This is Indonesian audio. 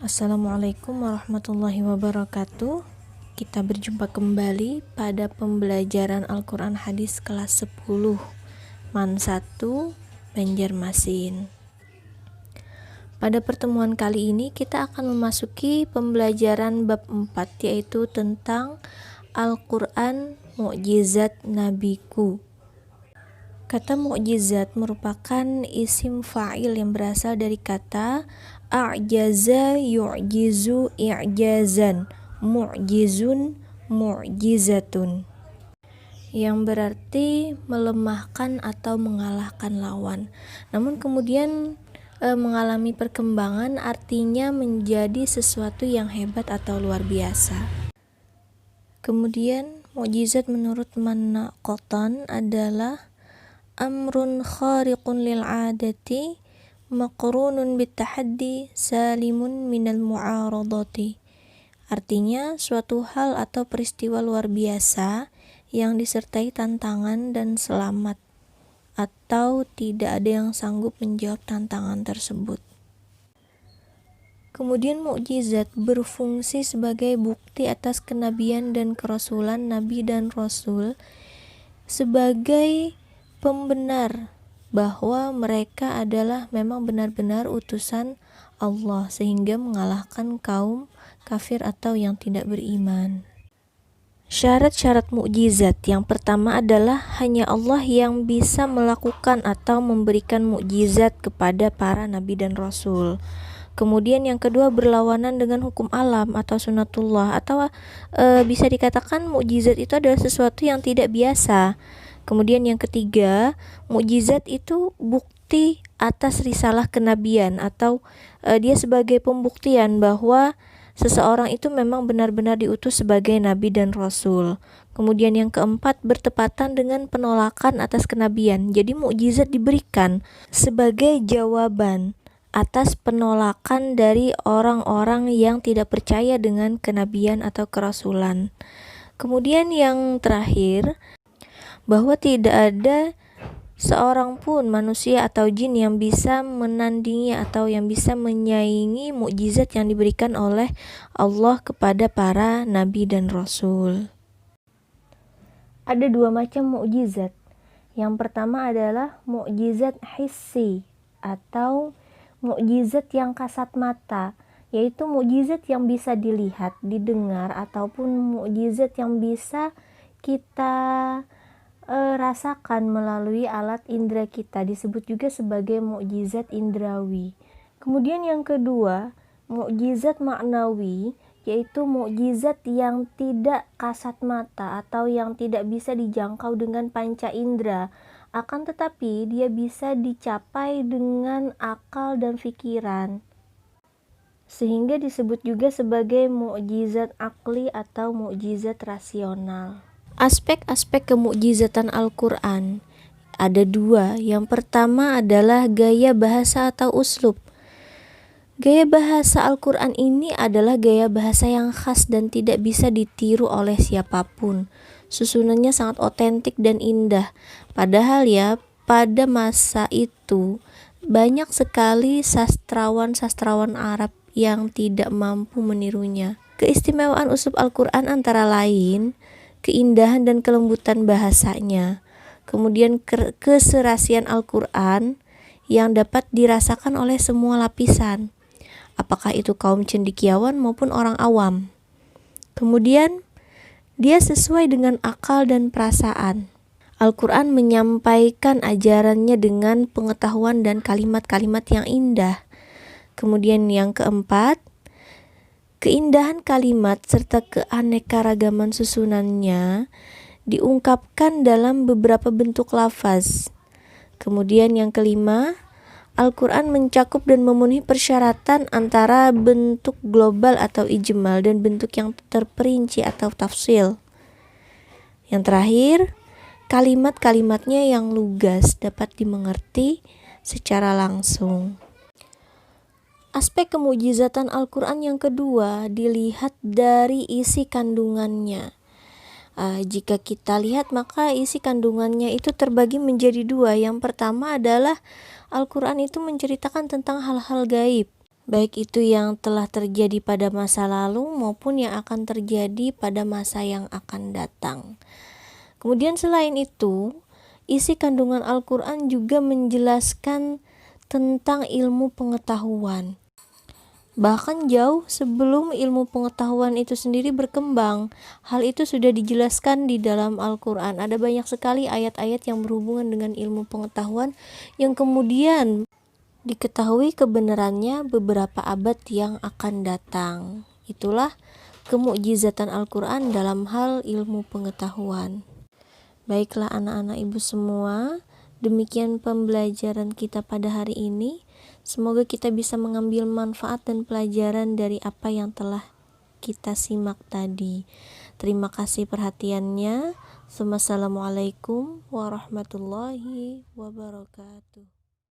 Assalamualaikum warahmatullahi wabarakatuh. Kita berjumpa kembali pada pembelajaran Al-Quran Hadis kelas 10 MAN 1 Banjarmasin. Pada pertemuan kali ini kita akan memasuki pembelajaran bab 4, yaitu tentang Al-Quran Mu'jizat Nabiku. Kata mu'jizat merupakan isim fa'il yang berasal dari kata a'jaza yu'jizu i'jazan, mu'jizun mu'jizatun, yang berarti melemahkan atau mengalahkan lawan. Namun kemudian mengalami perkembangan, artinya menjadi sesuatu yang hebat atau luar biasa. Kemudian mu'jizat menurut Manna Qatan adalah amrun khariqun lil adati maqrunun bitahaddi salimun minal mu'aradati. Artinya suatu hal atau peristiwa luar biasa yang disertai tantangan dan selamat, atau tidak ada yang sanggup menjawab tantangan tersebut. Kemudian mukjizat berfungsi sebagai bukti atas kenabian dan kerasulan nabi dan rasul, sebagai pembenar bahwa mereka adalah memang benar-benar utusan Allah, sehingga mengalahkan kaum kafir atau yang tidak beriman. Syarat-syarat mukjizat yang pertama adalah hanya Allah yang bisa melakukan atau memberikan mukjizat kepada para nabi dan rasul. Kemudian yang kedua, berlawanan dengan hukum alam atau sunatullah, atau bisa dikatakan mukjizat itu adalah sesuatu yang tidak biasa. Kemudian yang ketiga, mukjizat itu bukti atas risalah kenabian, atau dia sebagai pembuktian bahwa seseorang itu memang benar-benar diutus sebagai nabi dan rasul. Kemudian yang keempat, bertepatan dengan penolakan atas kenabian. Jadi mukjizat diberikan sebagai jawaban atas penolakan dari orang-orang yang tidak percaya dengan kenabian atau kerasulan. Kemudian yang terakhir, bahwa tidak ada seorang pun manusia atau jin yang bisa menandingi atau yang bisa menyaingi mukjizat yang diberikan oleh Allah kepada para nabi dan rasul. Ada dua macam mukjizat. Yang pertama adalah mukjizat hissi atau mukjizat yang kasat mata, yaitu mukjizat yang bisa dilihat, didengar, ataupun mukjizat yang bisa kita rasakan melalui alat indera kita, disebut juga sebagai mukjizat indrawi. Kemudian yang kedua, mukjizat maknawi, yaitu mukjizat yang tidak kasat mata atau yang tidak bisa dijangkau dengan panca indera, akan tetapi dia bisa dicapai dengan akal dan pikiran, sehingga disebut juga sebagai mukjizat akli atau mukjizat rasional. Aspek-aspek kemukjizatan Al-Quran ada dua. Yang pertama adalah gaya bahasa atau uslub. Gaya bahasa Al-Quran ini adalah gaya bahasa yang khas dan tidak bisa ditiru oleh siapapun. Susunannya sangat otentik dan indah. Padahal ya, pada masa itu banyak sekali sastrawan-sastrawan Arab yang tidak mampu menirunya. Keistimewaan uslub Al-Quran antara lain keindahan dan kelembutan bahasanya, kemudian keserasian Al-Quran yang dapat dirasakan oleh semua lapisan, apakah itu kaum cendekiawan maupun orang awam. Kemudian dia sesuai dengan akal dan perasaan. Al-Quran menyampaikan ajarannya dengan pengetahuan dan kalimat-kalimat yang indah. Kemudian yang keempat, keindahan kalimat serta keanekaragaman susunannya diungkapkan dalam beberapa bentuk lafaz. Kemudian yang kelima, Al-Quran mencakup dan memenuhi persyaratan antara bentuk global atau ijmal dan bentuk yang terperinci atau tafsil. Yang terakhir, kalimat-kalimatnya yang lugas dapat dimengerti secara langsung. Aspek kemukjizatan Al-Quran yang kedua dilihat dari isi kandungannya. Jika kita lihat, maka isi kandungannya itu terbagi menjadi dua. Yang pertama adalah Al-Quran itu menceritakan tentang hal-hal gaib. baik itu yang telah terjadi pada masa lalu maupun yang akan terjadi pada masa yang akan datang. Kemudian selain itu, isi kandungan Al-Quran juga menjelaskan tentang ilmu pengetahuan. Bahkan jauh sebelum ilmu pengetahuan itu sendiri berkembang, hal itu sudah dijelaskan di dalam Al-Quran. Ada banyak sekali ayat-ayat yang berhubungan dengan ilmu pengetahuan yang kemudian diketahui kebenarannya beberapa abad yang akan datang. Itulah kemukjizatan Al-Quran dalam hal ilmu pengetahuan. Baiklah anak-anak ibu semua, demikian pembelajaran kita pada hari ini. Semoga kita bisa mengambil manfaat dan pelajaran dari apa yang telah kita simak tadi. Terima kasih perhatiannya. Wassalamualaikum warahmatullahi wabarakatuh.